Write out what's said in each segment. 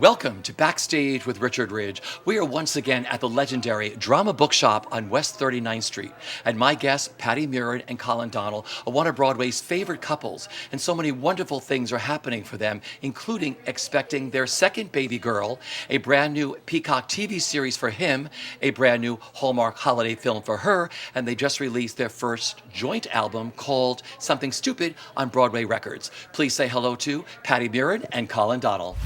Welcome to Backstage with Richard Ridge. We are once again at the legendary Drama Bookshop on West 39th Street. And my guests, Patti Murin and Colin Donnell, are one of Broadway's favorite couples. And so many wonderful things are happening for them, including expecting their second baby girl, a brand new Peacock TV series for him, a brand new Hallmark holiday film for her, and they just released their first joint album called Something Stupid on Broadway Records. Please say hello to Patti Murin and Colin Donnell.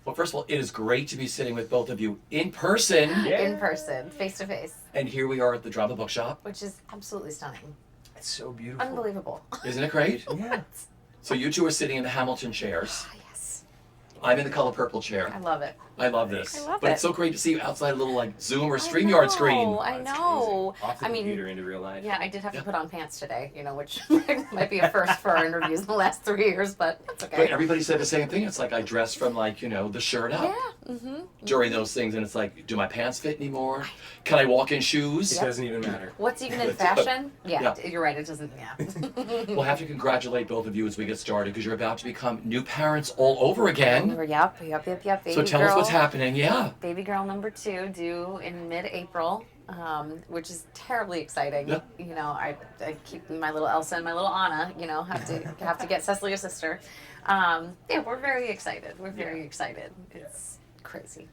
Well, first of all, it is great to be sitting with both of you in person. Yeah. In person, face to face. And here we are at the Drama Bookshop. Which is absolutely stunning. It's so beautiful. Unbelievable. Isn't it great? Yeah. So you two are sitting in the Hamilton chairs. Yes. I'm in the color purple chair. I love it. I love this. I love but it. it's so great to see you outside a little like Zoom or StreamYard screen. I know. Off the I mean, computer into real life. yeah, I did have to put on pants today, which might be a first for our interviews in the last 3 years, but that's okay. But everybody said the same thing. It's like I dress from the shirt up during those things, and it's like, do my pants fit anymore? Can I walk in shoes? It doesn't even matter. What's even in fashion? Yeah. You're right, it doesn't, We'll have to congratulate both of you as we get started because you're about to become new parents all over again. Yep. Baby So tell girl, us what's happening. Yeah. Baby girl number 2 due in mid-April, which is terribly exciting. Yeah. I keep my little Elsa and my little Anna, have to get Cecily a sister. We're very excited. We're very excited. It's crazy.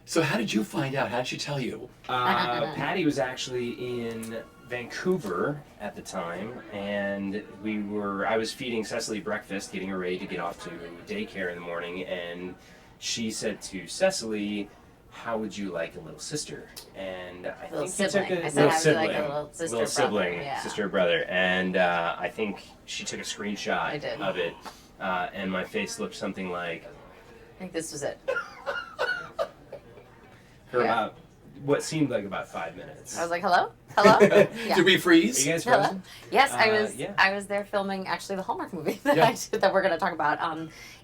So how did you find out? How did she tell you? Patti was actually in Vancouver at the time, and I was feeding Cecily breakfast, getting her ready to get off to daycare in the morning, and she said to Cecily, "How would you like a little sister?" And I think she took a little sibling. Like a little sister, little sibling, brother. Yeah. sister or brother, and I think she took a screenshot of it, and my face looked something like. I think this was it. For about what seemed like about 5 minutes. I was like, hello? Yeah. Did we freeze? Are you guys Hello? frozen? Yes, I Yeah. was there filming actually the Hallmark movie that we're going to talk about.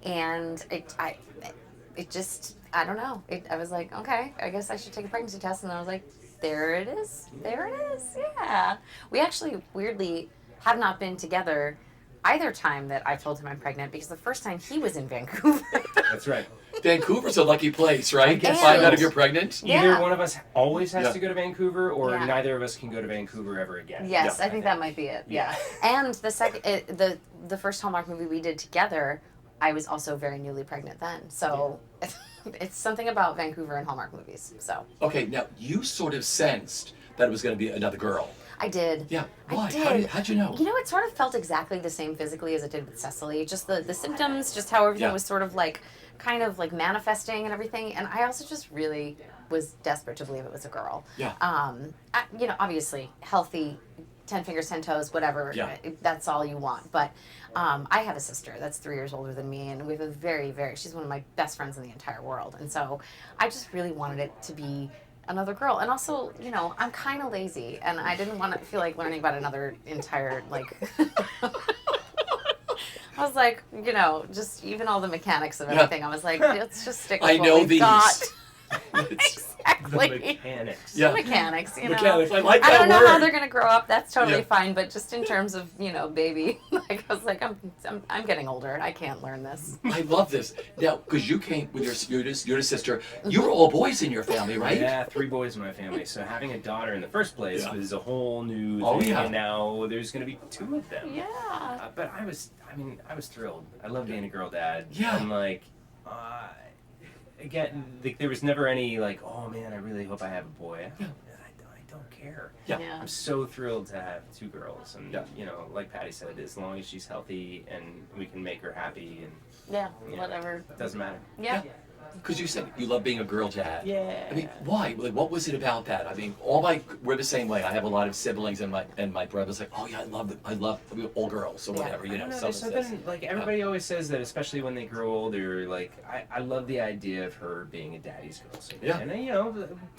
And it just, I don't know. I was like, okay, I guess I should take a pregnancy test. And then I was like, there it is. Yeah. We actually weirdly have not been together either time that I told him I'm pregnant because the first time he was in Vancouver. That's right. Vancouver's a lucky place, right? guess Find so. out if you're pregnant. Either one of us always has Yeah. to go to Vancouver, or Yeah. neither of us can go to Vancouver ever again. Yes, Yeah. I think that might be it. Yeah. And the second, the first Hallmark movie we did together, I was also very newly pregnant then. So it's something about Vancouver and Hallmark movies. So Okay, now you sort of sensed that it was going to be another girl. I did. Yeah. Why? I did. How'd you know? It sort of felt exactly the same physically as it did with Cecily. Just the symptoms, just how everything was sort of like, kind of like manifesting and everything. And I also just really was desperate to believe it was a girl. Yeah. Obviously healthy, 10 fingers, 10 toes, whatever. Yeah. That's all you want. But I have a sister that's 3 years older than me, and we have a very, she's one of my best friends in the entire world. And so I just really wanted it to be another girl. And also, I'm kind of lazy, and I didn't want to feel like learning about another entire, I was like, just even all the mechanics of everything. I was like, let's just stick with I what know we've these. got. The Exactly. mechanics. Yeah. Mechanics, Mechanics. I like that I don't know word. how they're gonna grow up. That's totally Yeah. fine. But just in terms of baby, I was like, I'm getting older. I can't learn this. I love this. Now, because you came with your sister, you were all boys in your family, right? Yeah, 3 boys in my family. So having a daughter in the first place was a whole new thing, yeah. and now there's going to be 2 of them. Yeah. But I was thrilled. I love being a girl dad. Yeah. And again, there was never any oh man, I really hope I have a boy. I don't care. Yeah. I'm so thrilled to have 2 girls, and like Patti said, as long as she's healthy and we can make her happy, and Yeah. Whatever. it doesn't matter. Yeah. Because you said you love being a girl dad. Yeah. I mean, why? Like, what was it about that? I mean, we're the same way. I have a lot of siblings, and my brother's like, oh yeah, I love all girls, or whatever, I don't know, Someone there's says. something, everybody always says that, especially when they grow older, I love the idea of her being a daddy's girl. So Yeah. And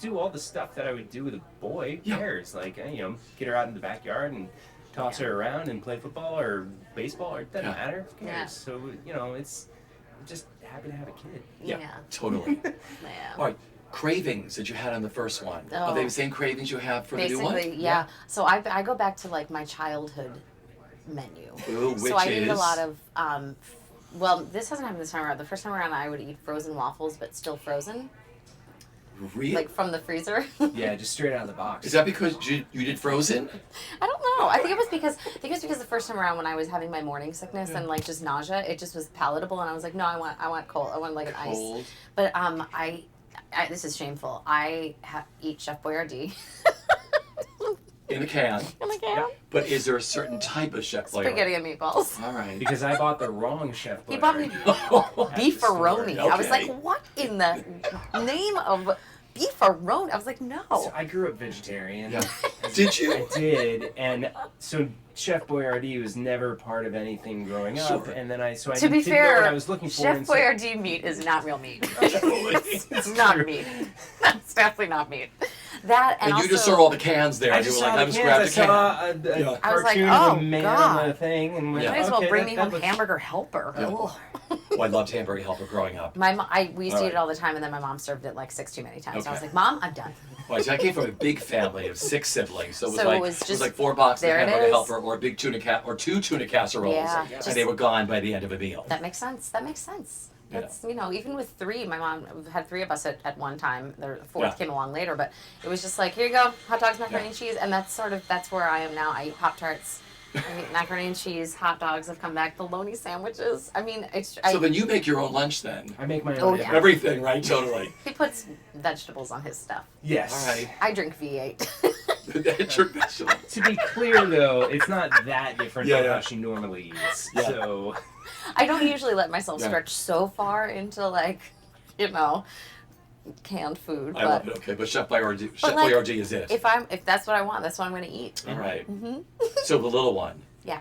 do all the stuff that I would do with a boy. Who cares? Get her out in the backyard and toss her around and play football or baseball, or it doesn't matter. Who cares? Yeah. So, it's just happy to have a kid. Yeah, Yeah. totally. Yeah. All right, Cravings that you had on the first one. Are they the same cravings you have for the new one? Basically, yeah. So I go back to my childhood menu. Ooh, which so I eat a is? lot of Well, this hasn't happened this time around. The first time around, I would eat frozen waffles, but still frozen, Really? like from the freezer. Yeah, just straight out of the box. Is that because you did frozen? I don't know. I think it was because the first time around when I was having my morning sickness and like just nausea, it just was palatable, and I was like, no, I want cold. I want like an Cold. ice. But I this is shameful. I eat Chef Boyardee. In a can. In a can. But is there a certain type of Chef Boyardee? Spaghetti and meatballs. All right. Because I bought the wrong Chef He bought me Boyardee. beefaroni. I was Okay. like, what in the name of beefaroni? I was like, no. So I grew up vegetarian. Yeah. Did you? I did, and so Chef Boyardee was never part of anything growing up. Sure. And then I To be didn't know fair, what I was looking for. Chef and so- Boyardee meat is not real meat. It's It's not true. meat. That's definitely not meat. That and And also, you just saw all the cans there. I You just were saw like, the I just cans. grabbed I a can. saw a Yeah. I was like, cartoon oh, of a man God. on the thing, and went, Yeah. might as well okay, bring me that home looks- hamburger helper. Yeah. Ugh. Oh, I loved hamburger helper growing up. We used to eat it all the time, and then my mom served it like 6 too many times. So I was Okay. like, Mom, I'm done. Well, see, I came from a big family of 6 siblings, so it was So like it was just- like 4 boxes of there it hamburger is. helper or a big or 2 tuna casseroles, Yeah, and just- they were gone by the end of a meal. That makes sense. That makes sense. Yeah. That's, even with 3, my mom had 3 of us at one time. The 4th Yeah. came along later, but it was just like, here you go, hot dogs, macaroni Yeah. and cheese, and that's where I am now. I eat Pop-Tarts, I eat macaroni and cheese, hot dogs have come back, bologna sandwiches. I mean, So then you make your own lunch then? I make my Oh, own. yeah. Everything, right? Totally. he puts vegetables on his stuff. Yes. All right. I drink V8. Trick vegetable. To be clear, though, it's not that different Yeah, from yeah. how she normally eats. Yeah. So I don't usually let myself Yeah. stretch so far into like, canned food. I But love it. Okay, but Chef Boyardee like, is it. if that's what I want, that's what I'm gonna eat. All right. Mm-hmm. So the little one. Yeah.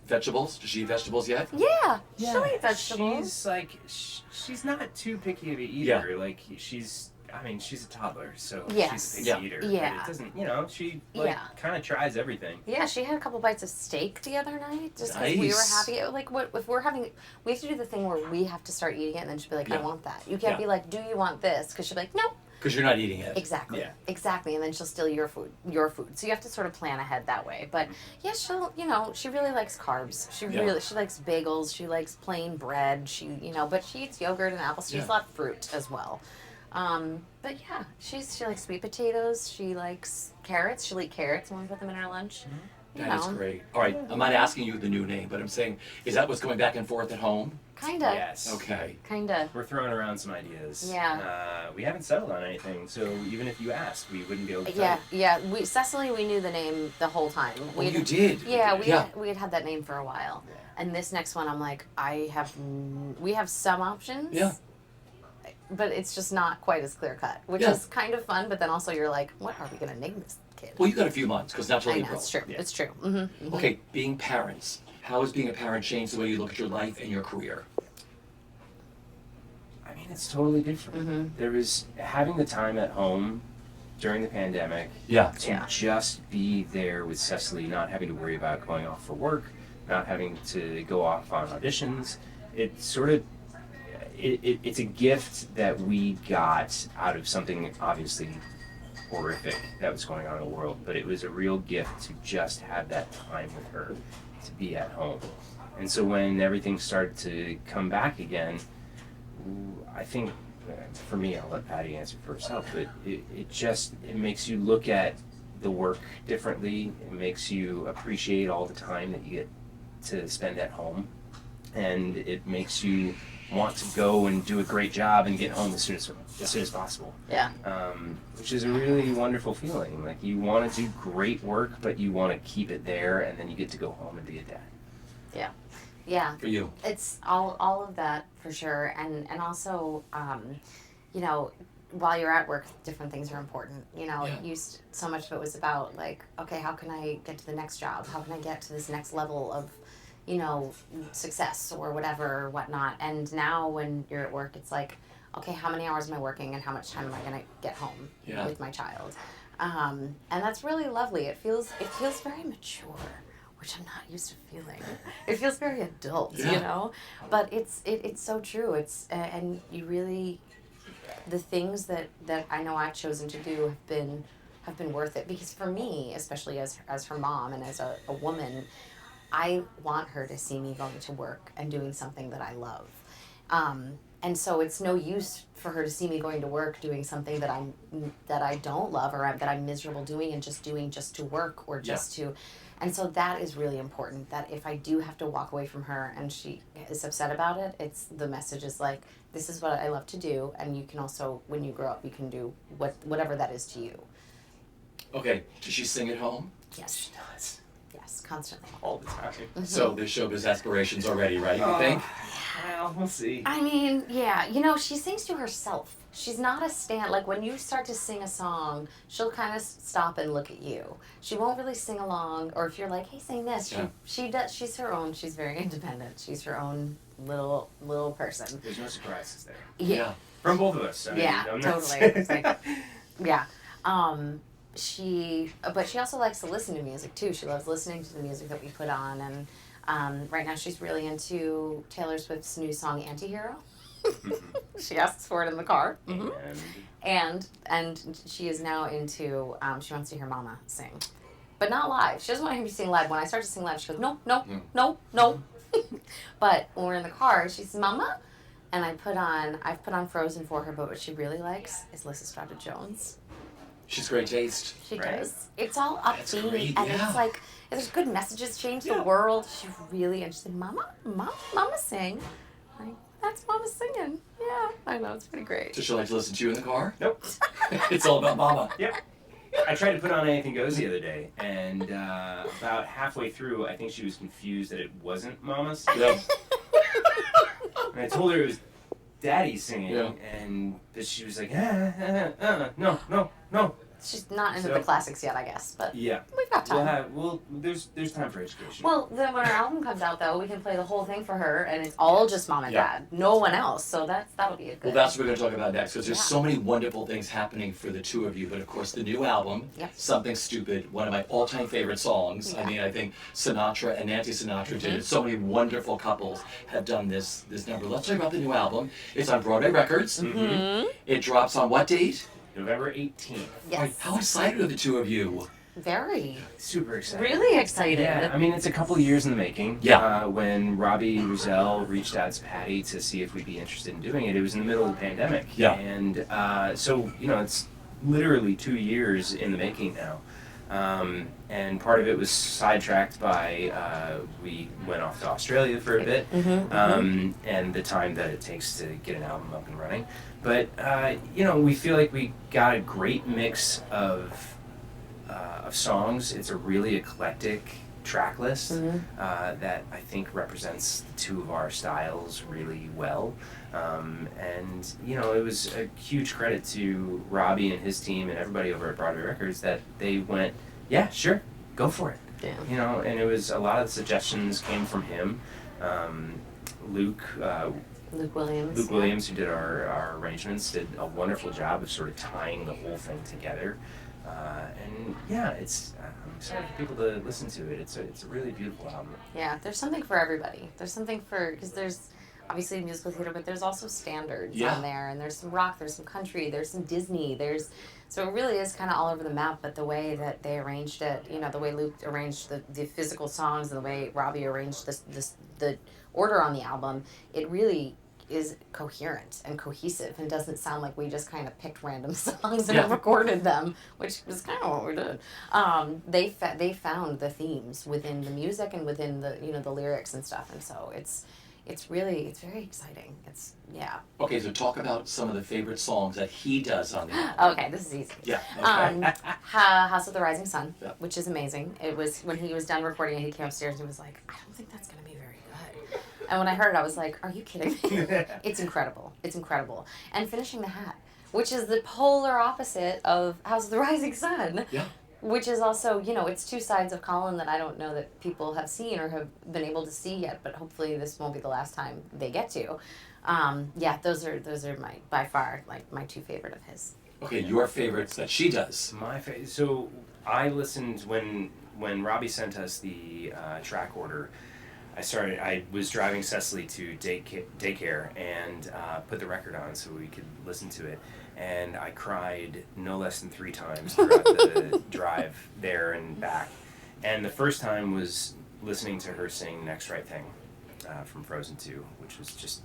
Vegetables? Does she eat vegetables yet? Yeah. She'll eat vegetables. She's like, she's not too picky of an Yeah. eater. Like she's a toddler, so Yes. she's a picky Yeah. eater. Yeah. But it doesn't, she Yeah. kind of tries everything. Yeah, she had a couple bites of steak the other night just because we were Nice. happy. Like, if we're having, we have to do the thing where we have to start eating it, and then she'll be like, Yeah. I want that. You can't Yeah. be like, do you want this? Because she'll be like, no. Because you're not eating it. Exactly. Yeah. Exactly. And then she'll steal your food. So you have to sort of plan ahead that way. But yeah, she'll, she really likes carbs. She likes bagels. She likes plain bread. But she eats yogurt and apples. She eats a lot of fruit as well. But yeah, she likes sweet potatoes. She likes carrots. She'll eat carrots when we put them in her lunch. That is great. All right, I'm not asking you the new name, but I'm saying, is that what's going back and forth at home? Kinda. Yes. Okay. Kinda. We're throwing around some ideas. Yeah. We haven't settled on anything, so even if you asked, we wouldn't be able to. Yeah, tell you. yeah. Cecily, we knew the name the whole time. Oh, you did? Yeah, Yeah. we had that name for a while. Yeah. And this next one, I'm like, we have some options. Yeah. But it's just not quite as clear cut, which Yeah. is kind of fun. But then also, you're like, what are we gonna name this kid? Well, you got a few months, because now till I know April. it's true. Yeah. It's true. Mm-hmm. Okay, being parents. How has being a parent changed the way you look at your life and your career? I mean, it's totally different. Mm-hmm. There was having the time at home during the pandemic Yeah. to Yeah. just be there with Cecily, not having to worry about going off for work, not having to go off on auditions. It's a gift that we got out of something obviously horrific that was going on in the world, but it was a real gift to just have that time with her, to be at home. And so when everything started to come back again, I think, for me, I'll let Patti answer for herself, but it makes you look at the work differently. It makes you appreciate all the time that you get to spend at home. And it makes you want to go and do a great job and get home as soon as possible. Yeah. Which is a really wonderful feeling. Like, you want to do great work, but you want to keep it there, and then you get to go home and be a dad. Yeah. Yeah. For you? It's all of that for sure, and also, while you're at work, different things are important. Yeah. So much of it was about like, okay, how can I get to the next job? How can I get to this next level of, success or whatever or whatnot? And now when you're at work, it's like, okay, how many hours am I working and how much time am I gonna get home Yeah. with my child? And that's really lovely. It feels very mature, which I'm not used to feeling. It feels very adult, Yeah. But it's so true. And you really, the things that I know I've chosen to do have been worth it, because for me, especially as her mom and as a woman, I want her to see me going to work and doing something that I love. And so it's no use for her to see me going to work doing something that I don't love, or that I'm miserable doing, and just doing just to work, or just to. And so that is really important, that if I do have to walk away from her and she is upset about it, the message is like, this is what I love to do, and you can also, when you grow up, you can do whatever that is to you. Okay, does she sing at home? Yes. She does. Yes, constantly. All the time. Mm-hmm. So there's showbiz aspirations already, right, you think? Well, we'll see. I mean, yeah, she sings to herself. She's not like when you start to sing a song, she'll kind of stop and look at you. She won't really sing along, or if you're like, hey, sing this, she does. She's her own. She's very independent. She's her own little person. There's no surprises there. Yeah. From both of us. I mean, Totally. It's like, yeah. But she also likes to listen to music too. She loves listening to the music that we put on, and right now she's really into Taylor Swift's new song "Antihero." She asks for it in the car. Mm-hmm. And she is now into. She wants to hear Mama sing, but not live. She doesn't want to hear me sing live. When I start to sing live, she goes, no. But when we're in the car, she says, Mama. And I've put on Frozen for her, but what she really likes is Lysistrata Jones. She's great taste. She Right? does. It's all That's upbeat, great, and yeah. it's like, there's good messages, change the world. She really, and she said, Mama sing. I'm like, that's Mama singing. Yeah, I know, it's pretty great. Does she like to listen to you in the car? Nope. It's all about Mama. Yep. I tried to put on Anything Goes the other day, and about halfway through, I think she was confused that it wasn't Mama's. Yep. And I told her it was Daddy singing, Yeah. and but she was like, no. She's not into So- the classics yet, I guess, but Yeah. we've got time. There's time for education. Well, then when our album comes out, though, we can play the whole thing for her, and it's all just Mom and Yeah. Dad, no one else. So that'll be a good. Well, that's what we're going to talk about next, because there's Yeah. so many wonderful things happening for the two of you. But of course, the new album, Yep. Something Stupid, one of my all-time favorite songs. I Yeah. mean, I think Sinatra and Nancy Sinatra did it. So many wonderful couples have done this number. Let's talk about the new album. It's on Broadway Records. Mm-hmm. It drops on what date? November 18th. Yes. How excited are the two of you? Very. Super excited. Really excited. Yeah, I mean, it's a couple of years in the making. Yeah. When Robbie Roussel reached out to Patti to see if we'd be interested in doing it, it was in the middle of the pandemic. Yeah. And so, it's literally 2 years in the making now. And part of it was sidetracked by we went off to Australia for a bit, and the time that it takes to get an album up and running. But we feel like we got a great mix of songs. It's a really eclectic track list that I think represents the two of our styles really well. And it was a huge credit to Robbie and his team and everybody over at Broadway Records that they went, yeah, sure, go for it. Yeah. And it was a lot of the suggestions came from him. Luke Williams, who did our arrangements, did a wonderful job of sort of tying the whole thing together. And yeah, I'm excited for people to listen to it. It's a really beautiful album. Yeah, there's something for everybody. There's something because there's obviously musical theater, but there's also standards on there, and there's some rock, there's some country, there's some Disney, so it really is kind of all over the map. But the way that they arranged it, the way Luke arranged the physical songs, and the way Robbie arranged the order on the album, it really is coherent and cohesive, and doesn't sound like we just kind of picked random songs and recorded them, which is kind of what we did. They found the themes within the music and within the the lyrics and stuff, and so it's very exciting. Okay, so talk about some of the favorite songs that he does on the album. Okay, this is easy. Yeah. Okay. House of the Rising Sun, Yeah. which is amazing. It was when he was done recording it, he came upstairs and he was like, I don't think that's gonna be very good. And when I heard it, I was like, are you kidding me? It's incredible. It's incredible. And Finishing the Hat, which is the polar opposite of House of the Rising Sun. Yeah. Which is also, it's two sides of Colin that I don't know that people have seen or have been able to see yet, but hopefully this won't be the last time they get to. Those are by far my two favorite of his. Okay, your favorites that she does. My favorite. So I listened when Robbie sent us the track order. I was driving Cecily to daycare and put the record on so we could listen to it. And I cried no less than 3 times throughout the drive there and back. And the first time was listening to her sing Next Right Thing from Frozen 2, which was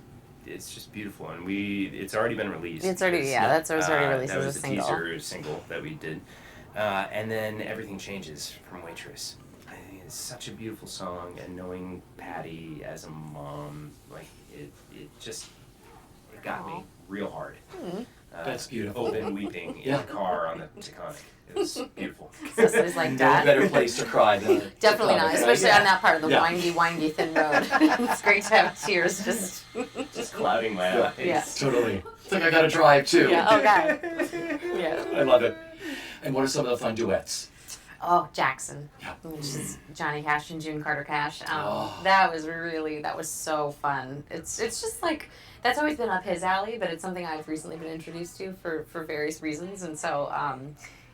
it's just beautiful, and it's already been released. It's already, that's already released as a single. That was the teaser single that we did. And then Everything Changes from Waitress. I think it's such a beautiful song, and knowing Patti as a mom, like it got me real hard. That's beautiful. Open weeping in the car on the Taconic. It was beautiful. So it was like No that. better place to cry than Definitely not, especially on that part of the Yeah. windy, thin road. It's great to have tears just. Just clouding my eyes. Yeah. Totally. It's like I gotta drive too. Yeah. Oh God. Yeah. I love it. And what are some of the fun duets? Oh, Jackson, Yeah. which is Johnny Cash and June Carter Cash. Oh. That was so fun. It's just like, that's always been up his alley, but it's something I've recently been introduced to for various reasons, and so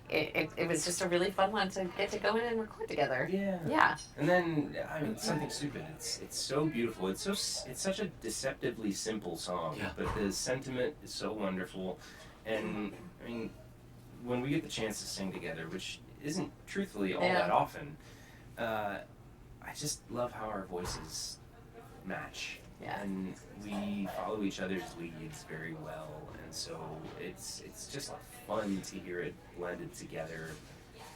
it was just a really fun one to get to go in and record together. Yeah. Yeah. And then, I mean, something stupid. It's so beautiful. It's such a deceptively simple song, Yeah. but the sentiment is so wonderful. And I mean, when we get the chance to sing together, which isn't truthfully all that often, I just love how our voices match. Yeah. And we follow each other's leads very well, and so it's just fun to hear it blended together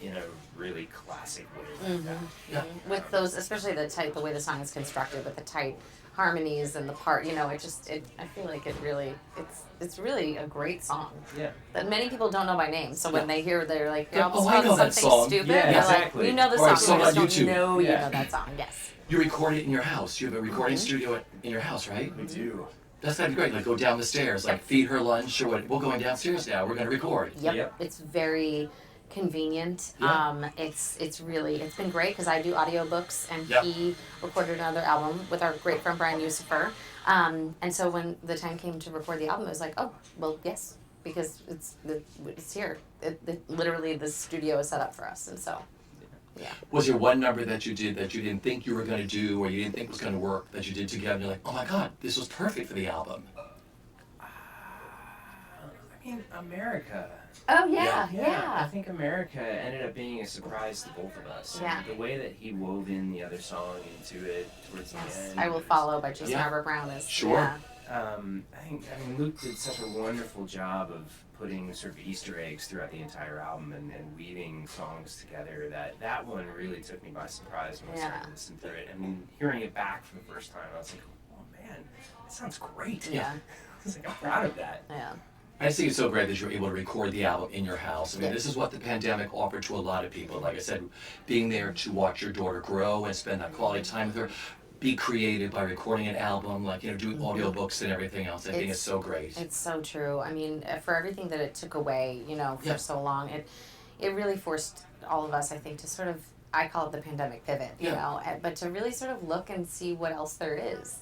in a really classic way. Like that. Yeah. With those, especially the way the song is constructed, with the tight harmonies and the part, I feel like it's really a great song Yeah. that many people don't know by name. So when they hear, they're like, Yeah, almost oh, I know that something song. stupid. Yeah, They're exactly. like, you know the Or I song, saw you it on just don't YouTube. know you Yeah. know that song. Yes. You record it in your house. You have a recording studio in your house, right? We do. That's gotta be great. Like go down the stairs, like feed her lunch or what. We're going downstairs now. We're gonna record. Yep. It's very convenient. Yeah. It's been great because I do audiobooks, and Yeah. he recorded another album with our great friend Brian Yusufer. And so when the time came to record the album, I was like, oh, well, yes, because it's here. Literally, the studio is set up for us, and so. Yeah. Was there one number that you did that you didn't think you were gonna do or you didn't think was gonna work that you did together and you're like, oh my God, this was perfect for the album? I mean, America. Oh I think America ended up being a surprise to both of us. Yeah. And the way that he wove in the other song into it towards Yes. the end. I Will Follow by Jason Yeah. Robert Brown is. Sure. Yeah. I think Luke did such a wonderful job of putting sort of Easter eggs throughout the entire album and weaving songs together. That one really took me by surprise when I started to listen to it. And hearing it back for the first time, I was like, oh man, that sounds great. Yeah. I was like, I'm proud of that. Yeah. I just think it's so great that you're able to record the album in your house. I mean, Yeah. this is what the pandemic offered to a lot of people. Like I said, being there to watch your daughter grow and spend that quality time with her. Be creative by recording an album, like, doing audiobooks and everything else. I think it's so great. It's so true. I mean, for everything that it took away, for Yeah. so long, it really forced all of us, I think, to sort of, I call it the pandemic pivot, but to really sort of look and see what else there is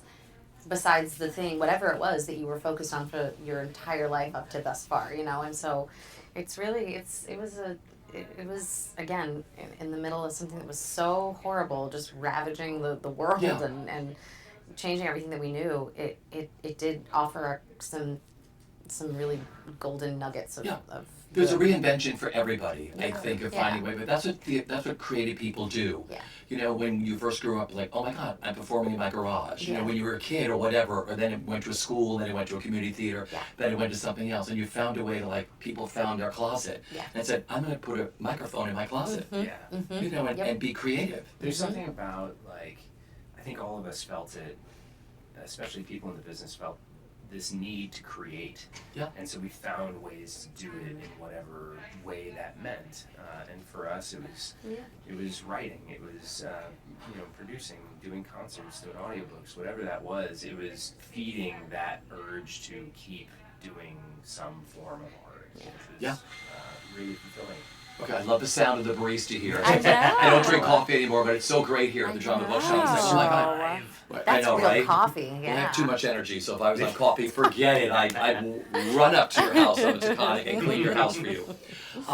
besides the thing, whatever it was that you were focused on for your entire life up to thus far, and so it's really, it was again in the middle of something that was so horrible, just ravaging the world and changing everything that we knew. It did offer some really golden nuggets of There's a good. reinvention for everybody, I think, of finding a way. But that's what creative people do. Yeah. When you first grew up, like, oh my God, I'm performing in my garage. Yeah. When you were a kid or whatever, or then it went to a school, then it went to a community theater, then it went to something else, and you found a way to, like, people found their closet and said, I'm going to put a microphone in my closet, and be creative. There's something about, like, I think all of us felt it, especially people in the business felt this need to create. Yeah. And so we found ways to do it in whatever way that meant. And for us, it was writing, it was producing, doing concerts, doing audiobooks, whatever that was. It was feeding that urge to keep doing some form of art, which was really fulfilling. Okay, I love the sound of the barista here. I know. I don't drink coffee anymore, but it's so great here at the Drama Bookshop. It's like, oh my God. That's I know, real right? coffee, I yeah. have too much energy, so if I was on coffee, forget it. I'd run up to your house on Taconic and clean your house for you.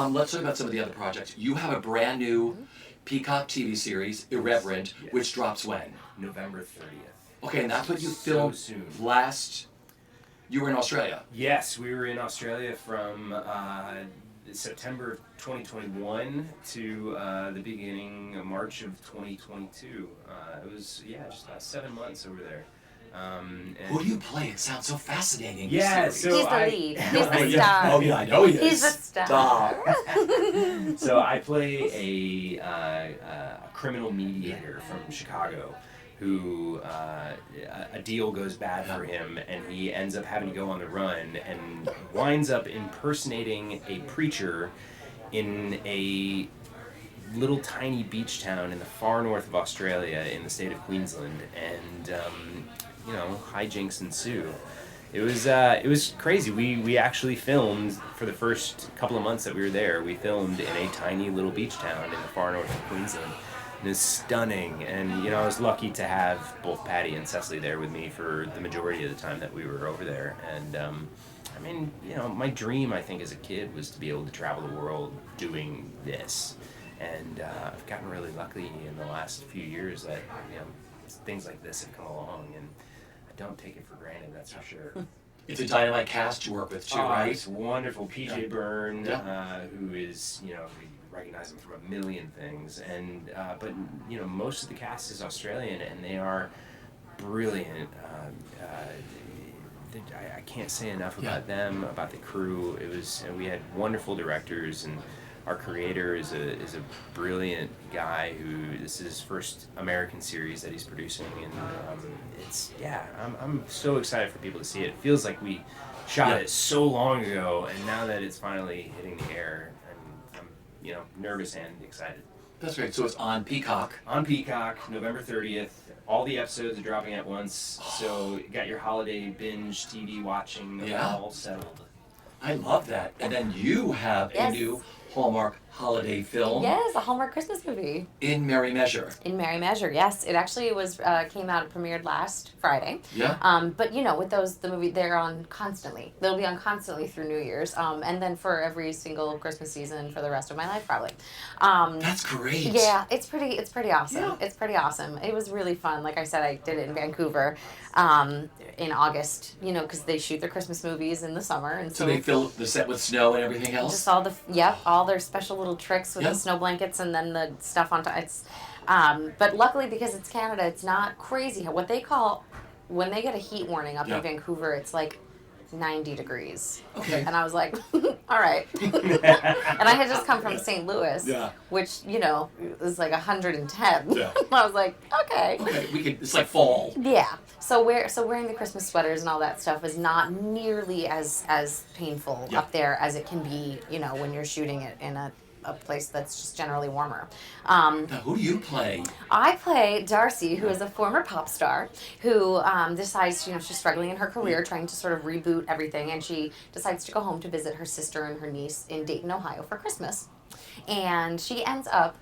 Let's talk about some of the other projects. You have a brand new Peacock TV series, Irreverent, which drops when? November 30th. Okay, and that's what you So filmed soon. You were in Australia. Yes, we were in Australia from September 2021 to the beginning of March of 2022. It was just about 7 months over there. Who do you play? It sounds so fascinating. Yeah, this so He's the lead. He's the star. Oh yeah, I know he is. He's the star. So I play a criminal mediator from Chicago who a deal goes bad for him and he ends up having to go on the run and winds up impersonating a preacher in a little tiny beach town in the far north of Australia in the state of Queensland, and hijinks ensue. It was crazy. We actually filmed for the first couple of months that we were there. We filmed in a tiny little beach town in the far north of Queensland. And it's stunning, and I was lucky to have both Patti and Cecily there with me for the majority of the time that we were over there. And my dream, I think, as a kid was to be able to travel the world doing this. And I've gotten really lucky in the last few years that things like this have come along, and I don't take it for granted. That's for sure. It's a dynamite cast you work with too, right? It's wonderful. PJ Byrne, who is we recognize him from a million things, and but most of the cast is Australian, and they are brilliant. I can't say enough about them, about the crew. We had wonderful directors, and our creator is a brilliant guy who this is his first American series that he's producing, and I'm so excited for people to see it. It feels like we shot it so long ago, and now that it's finally hitting the air, I'm nervous and excited. That's right. So it's on Peacock. On Peacock, November 30th. All the episodes are dropping at once, so you got your holiday binge TV watching all settled. I love that. And then you have a new Hallmark holiday film. Yes, a Hallmark Christmas movie. In Merry Measure. In Merry Measure, yes. It actually came out, premiered last Friday. Yeah. But with the movie, they're on constantly. They'll be on constantly through New Year's, and then for every single Christmas season for the rest of my life, probably. That's great. Yeah, it's pretty awesome. Yeah. It's pretty awesome. It was really fun. Like I said, I did it in Vancouver, in August. Because they shoot their Christmas movies in the summer, and So they fill the set with snow and everything else. just all their special little tricks with the snow blankets and then the stuff on top. It's, but luckily because it's Canada, it's not crazy. What they call, when they get a heat warning up in Vancouver, it's like 90 degrees. Okay. And I was like, all right. And I had just come from St. Louis, which, was like 110. Yeah. I was like, okay. Okay, it's like fall. Yeah. So wearing the Christmas sweaters and all that stuff is not nearly as painful up there as it can be, when you're shooting it in a place that's just generally warmer. Now, who do you play? I play Darcy, who is a former pop star who decides, she's struggling in her career, trying to sort of reboot everything, and she decides to go home to visit her sister and her niece in Dayton, Ohio for Christmas. And she ends up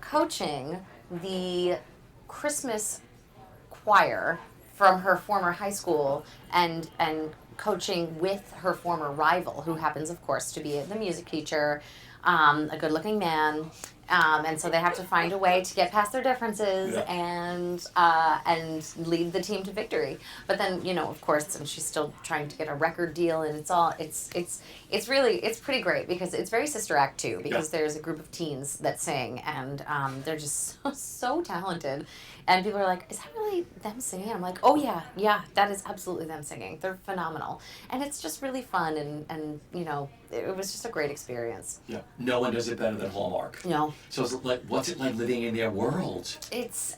coaching the Christmas choir from her former high school and coaching with her former rival, who happens, of course, to be the music teacher, a good-looking man, and so they have to find a way to get past their differences and lead the team to victory. But then, of course, and she's still trying to get a record deal, and it's pretty great because it's very Sister Act too, because there's a group of teens that sing, and they're just so talented. And people are like, is that really them singing? I'm like, oh yeah, that is absolutely them singing. They're phenomenal. And it's just really fun, and it was just a great experience. Yeah. No one does it better than Hallmark. No. So what's it like living in their world? It's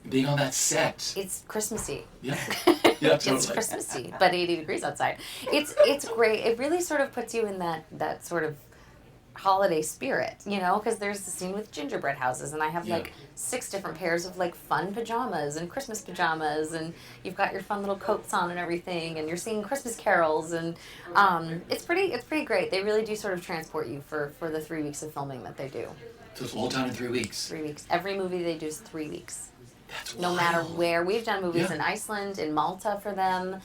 Being on that set. It's Christmassy. Yeah. Yeah, totally. It's Christmassy, but 80 degrees outside. It's great. It really sort of puts you in that sort of holiday spirit, because there's the scene with gingerbread houses, and I have like 6 different pairs of like fun pajamas and Christmas pajamas, and you've got your fun little coats on and everything, and you're singing Christmas carols, and it's pretty great. They really do sort of transport you for the 3 weeks of filming that they do. So it's all done in 3 weeks. 3 weeks. Every movie they do is 3 weeks. That's no wild. matter where. We've done movies in Iceland, in Malta for them.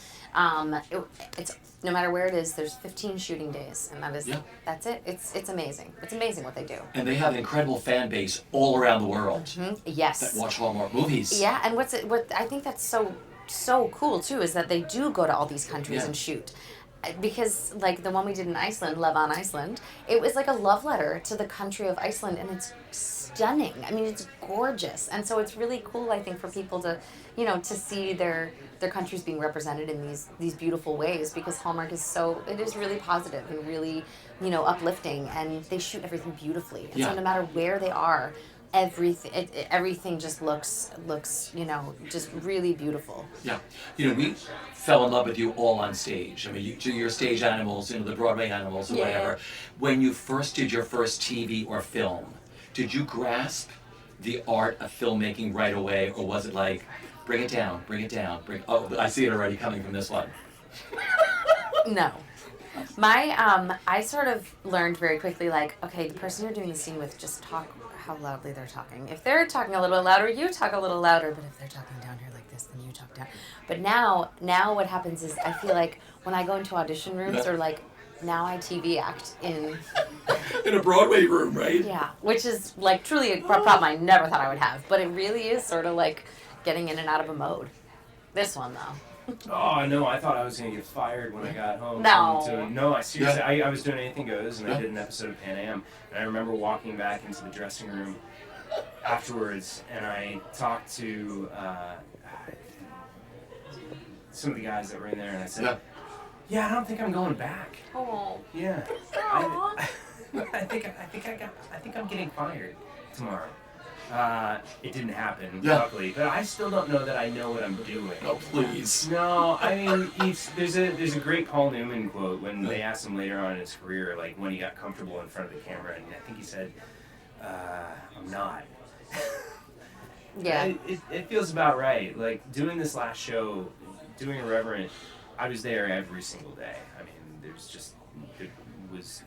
It's no matter where it is, there's 15 shooting days, and that's it. It's amazing. It's amazing what they do. And they have an incredible fan base all around the world. Mm-hmm. Yes. That watch Hallmark movies. Yeah, and what I think that's so cool too is that they do go to all these countries and shoot. because like the one we did in Iceland, Love on Iceland, it was like a love letter to the country of Iceland, and it's stunning. I mean, it's gorgeous, and so it's really cool, I think, for people to, to see their countries being represented in these beautiful ways, because Hallmark it is really positive and really, uplifting, and they shoot everything beautifully, and so no matter where they are, everything just looks just really beautiful. Yeah, we fell in love with you all on stage. I mean, you're stage animals, the Broadway animals or whatever. When you first did your first TV or film, did you grasp the art of filmmaking right away, or was it like, bring it down, oh, I see it already coming from this one. No. I sort of learned very quickly, like, okay, the person you're doing the scene with, just talk how loudly they're talking. If they're talking a little bit louder, you talk a little louder, but if they're talking down here like this, then you talk down. But now what happens is, I feel like when I go into audition rooms, or like, now I TV act in a Broadway room, right? Yeah, which is like truly a problem I never thought I would have, but it really is sort of like getting in and out of a mode. This one though. Oh no, I thought I was gonna get fired when I got home. No. I seriously, I was doing Anything Goes, and I did an episode of Pan Am, and I remember walking back into the dressing room afterwards, and I talked to some of the guys that were in there, and I said, "Yeah, I don't think I'm going back." Oh. Yeah. I think I'm getting fired tomorrow. It didn't happen, luckily, but I still don't know that I know what I'm doing. Oh, please. No, I mean, there's a great Paul Newman quote when they asked him later on in his career, like when he got comfortable in front of the camera, and I think he said, "I'm not." Yeah. It feels about right. Like doing this last show, doing Irreverent, I was there every single day. I mean, there was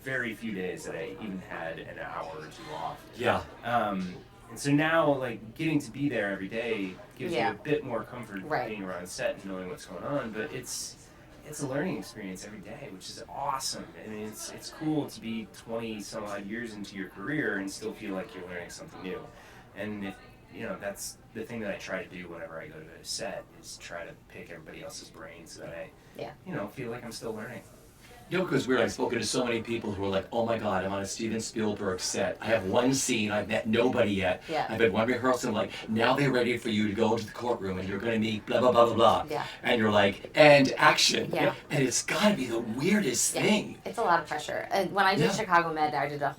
very few days that I even had an hour or two off. Yeah. And so now, like, getting to be there every day gives you a bit more comfort Right. being around set and knowing what's going on. But it's a learning experience every day, which is awesome. I mean, it's cool to be 20 some odd years into your career and still feel like you're learning something new. And if that's the thing that I try to do whenever I go to a set, is try to pick everybody else's brain so that I feel like I'm still learning. Because I've spoken to so many people who are like, oh my God, I'm on a Steven Spielberg set. I have one scene, I've met nobody yet. Yeah. I've had one rehearsal, and like, now they're ready for you to go into the courtroom and you're going to meet blah, blah, blah, blah, blah. Yeah. And you're like, and action. Yeah. And it's got to be the weirdest thing. It's a lot of pressure. And when I did Chicago Med, I did a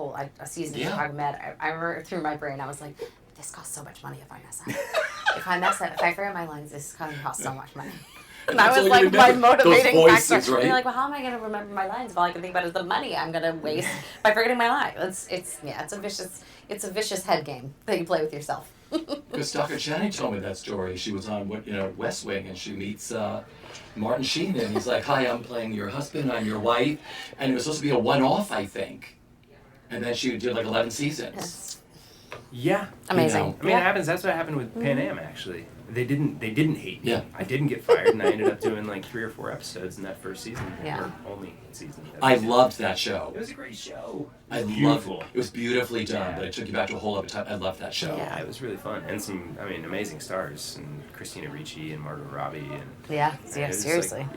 season of Chicago Med. I remember through my brain, I was like, this costs so much money if I mess up. If I forget my lines, this is going to cost so much money. And I was like, my motivating factor. Right? You're like, well, how am I going to remember my lines if all I can think about is the money I'm going to waste by forgetting my lines? It's a vicious head game that you play with yourself. Because Dr. Channing told me that story. She was on West Wing, and she meets Martin Sheen, and he's like, "Hi, I'm playing your husband. I'm your wife," and it was supposed to be a one-off, I think. And then she did like 11 seasons. Yes. Yeah. Amazing. I mean, it happens. That's what happened with Pan Am, actually. They didn't hate me. Yeah. I didn't get fired, and I ended up doing like 3 or 4 episodes in that first season. Yeah. Or only season. I loved that show. It was a great show. I beautiful. loved it. It was beautifully done, but it took you back to a whole other time. I loved that show. Yeah, it was really fun, and some, amazing stars, and Christina Ricci and Margot Robbie, and seriously.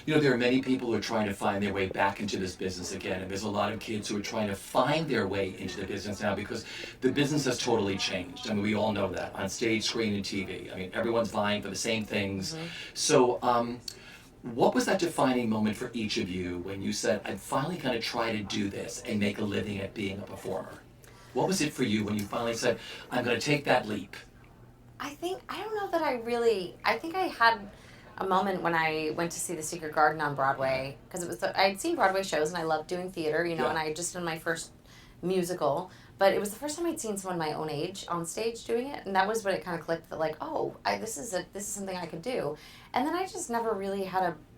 There are many people who are trying to find their way back into this business again, and there's a lot of kids who are trying to find their way into the business now because the business has totally changed. I mean, we all know that on stage, screen, and TV. I mean, everyone's vying for the same things. Mm-hmm. So, what was that defining moment for each of you when you said, "I'm finally going to try to do this and make a living at being a performer"? What was it for you when you finally said, "I'm going to take that leap"? I don't know that I think I had a moment when I went to see The Secret Garden on Broadway, because I'd seen Broadway shows and I loved doing theater, and I had just done my first musical, but it was the first time I'd seen someone my own age on stage doing it, and that was when it kind of clicked that like, oh, this is something I could do, and then I just never really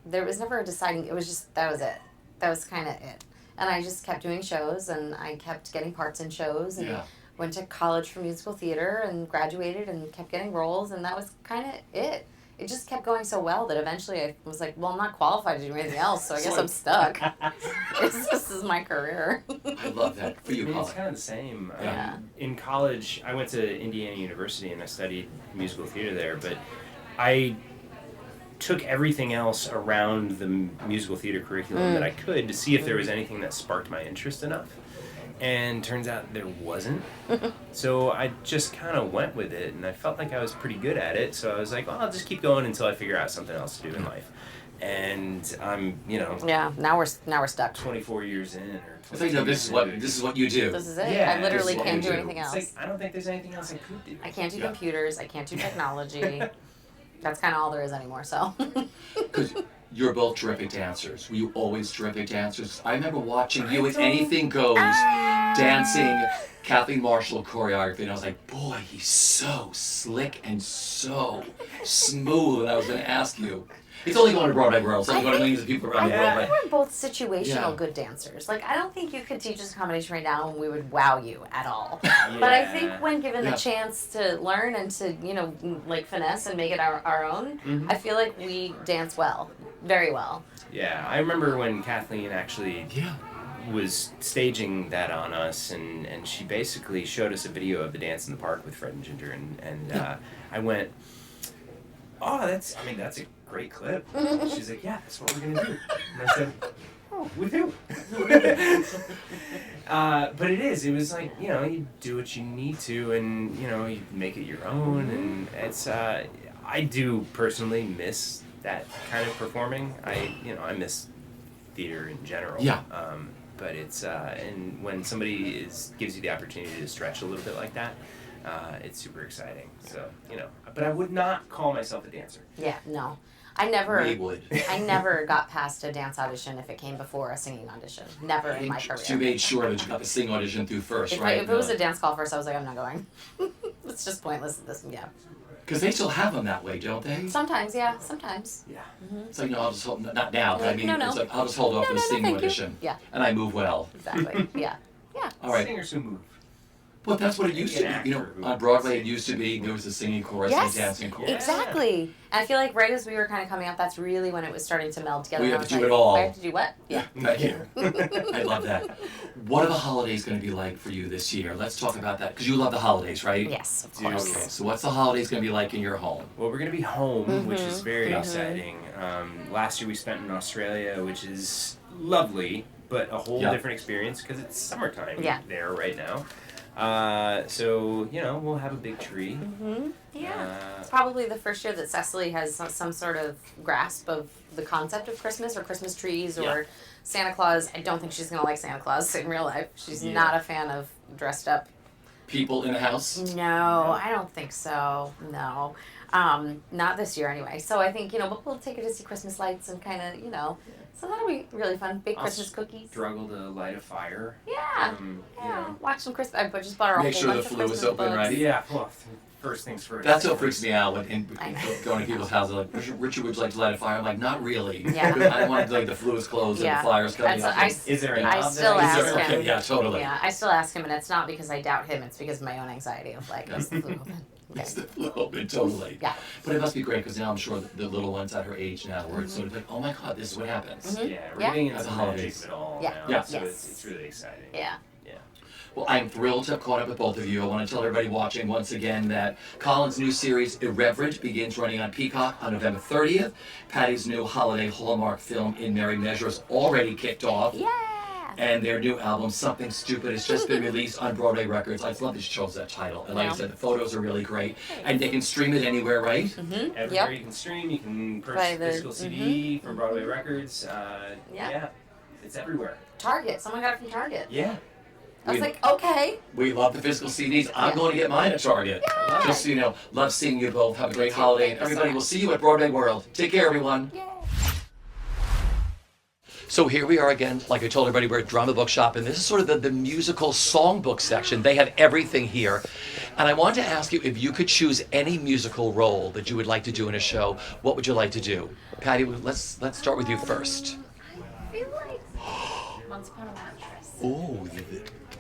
there was never a deciding. It was just that was it. That was kind of it, and I just kept doing shows, and I kept getting parts in shows, and went to college for musical theater and graduated and kept getting roles, and that was kind of it. It just kept going so well that eventually I was like, well, I'm not qualified to do anything else, so I guess I'm stuck. This is my career. I love that. For you, Colin. It's kind of the same. Yeah. In college, I went to Indiana University and I studied musical theater there, but I took everything else around the musical theater curriculum that I could to see if there was anything that sparked my interest enough. And turns out there wasn't. So I just kind of went with it, and I felt like I was pretty good at it. So I was like, well, I'll just keep going until I figure out something else to do in life. And I'm, Yeah, now we're stuck. 24 years in, or It's like, no, this is what you do. This is it. Yeah, I literally this is what can't we do do. anything else. It's like, I don't think there's anything else I could do. I can't do Yeah. computers. I can't do technology. That's kind of all there is anymore. So. Because you're both terrific dancers. Were you always terrific dancers? I remember watching you at Anything Goes, dancing Kathleen Marshall choreography, and I was like, boy, he's so slick and so smooth. And I was going to ask you. It's only going to BroadwayWorld. It's only going to millions of people around the world. I Right? think we're both situational Yeah. good dancers. Like, I don't think you could teach us a combination right now and we would wow you at all. But I think when given Yeah. the chance to learn and to, like finesse and make it our own, I feel like we dance well. Very well. Yeah, I remember when Kathleen actually Yeah. was staging that on us, and she basically showed us a video of the dance in the park with Fred and Ginger, and I went, oh, that's a great clip. She's like, yeah, that's what we're gonna do. And I said, oh, with who? But it was like, you do what you need to, and you make it your own, and it's I do personally miss that kind of performing. I miss theater in general. Yeah. But it's and when somebody gives you the opportunity to stretch a little bit like that, it's super exciting. So but I would not call myself a dancer. Yeah, no. I never We would. I never got past a dance audition if it came before a singing audition. Never in my career. You made sure that you got the sing audition through first, If right? it was a dance call first, I was like, I'm not going. It's just pointless. Yeah. Because they still have them that way, don't they? Sometimes, yeah. Sometimes. Yeah. It's like, no, I'll just hold, not now, but I mean, No. it's like, I'll just hold off No, for the no, sing thank you. audition. Yeah. And I move well. Exactly. Yeah. Yeah. All right. Singers who move. Well, that's what it used to An be. actor who On Broadway, it used to be there was a singing chorus and Yes. a dancing chorus. Exactly. And I feel like right as we were kind of coming up, that's really when it was starting to meld together. We and have I to was do like, it all. I have to do what? Yeah. Thank you. I love that. What are the holidays going to be like for you this year? Let's talk about that. Because you love the holidays, right? Yes, of Dude. course. Okay, so what's the holidays going to be like in your home? Well, we're going to be home, which is very exciting. Last year we spent in Australia, which is lovely, but a whole Yeah. different experience because it's summertime Yeah. there right now. So, we'll have a big tree. Yeah. It's probably the first year that Cecily has some sort of grasp of the concept of Christmas or Christmas trees or Yeah. Santa Claus. I don't think she's going to like Santa Claus in real life. She's Yeah. not a fan of dressed up. People in the house? No, I don't think so. No. Not this year anyway. So I think, we'll take her to see Christmas lights and kind of, so that'll be really fun. Bake I'll Christmas cookies. Struggle to light a fire. Yeah. Yeah. Watch some Christmas. I just bought her a Make whole sure bunch the of flue is Christmas open, books. right? Yeah, well, first things first. That's what freaks me out when I know. going to people's houses. Like, Richard, would you like to light a fire? I'm like, not really. Yeah. I don't want to like the flue is closed Yeah. and the fire's coming That's- up. Is there an I knob still there? ask Is there- him. okay, yeah, totally. Yeah, I still ask him, and it's not because I doubt him. It's because of my own anxiety of like, is the flue open? It's the flue open, totally. Yeah. But it must be great because now I'm sure the little ones at her age now where it's sort of like, oh my God, this is what happens. Yeah, we're Yeah. getting into As the a magic holidays. of it all Yeah. now. Yeah. So Yes. it's really exciting. Yeah. Yeah. Well, I'm thrilled to have caught up with both of you. I want to tell everybody watching once again that Colin's new series, Irreverent, begins running on Peacock on November 30th. Patti's new holiday Hallmark film, In Merry Measure, is already kicked off. Yeah. And their new album, Something Stupid, has just been released on Broadway Records. I just love that she chose that title. And like I Yeah. said, the photos are really great. And they can stream it anywhere, right? Everywhere Yep. you can stream, you can Buy purchase the- physical CD from Broadway Records. Yeah. Yeah, it's everywhere. Target. Someone got it from Target. Yeah. I was We- like, okay. We love the physical CDs. I'm Yeah. going to get mine at Target. Yay! Just so you know, love seeing you both. Have a great too. holiday. Thank And you so everybody, much. we'll see you at Broadway World. Take care, everyone. Yay. So here we are again, like I told everybody, we're at Drama Bookshop, and this is sort of the musical songbook section. They have everything here. And I wanted to ask you if you could choose any musical role that you would like to do in a show, what would you like to do? Patti, let's start with you first. I feel like Once Upon a Mattress. Oh,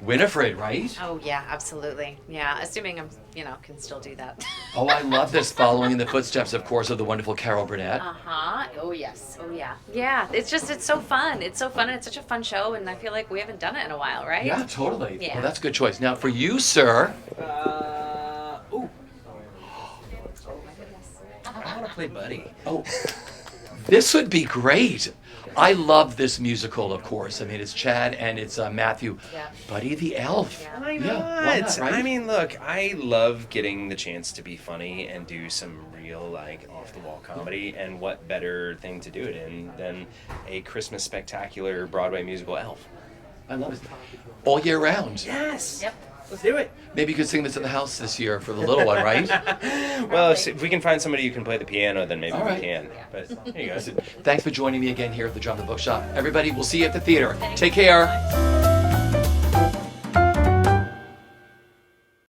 Winifred, right? Oh yeah, absolutely. Yeah, assuming I'm, can still do that. Oh, I love this, following in the footsteps, of course, of the wonderful Carol Burnett. Uh-huh. Oh yes. Oh yeah. Yeah, it's so fun. It's so fun and it's such a fun show and I feel like we haven't done it in a while, right? Yeah, totally. Yeah. Well, that's a good choice. Now, for you, sir. Oh, Oh my goodness. I want to play Buddy. Oh, This would be great. I love this musical, of course. I mean, it's Chad and it's Matthew. Yeah. Buddy the Elf. Yeah. Why Yeah, not? why not, right? I mean, look, I love getting the chance to be funny and do some real, like, off-the-wall comedy, and what better thing to do it in than a Christmas spectacular Broadway musical Elf? I love it. All year round. Yes! Yep. Let's do it! Maybe you could sing this in the house this year for the little one, right? Well, if we can find somebody who can play the piano, then maybe All right. we can. But there you go. Thanks for joining me again here at the Drama Bookshop. Everybody, we'll see you at the theater. Take care.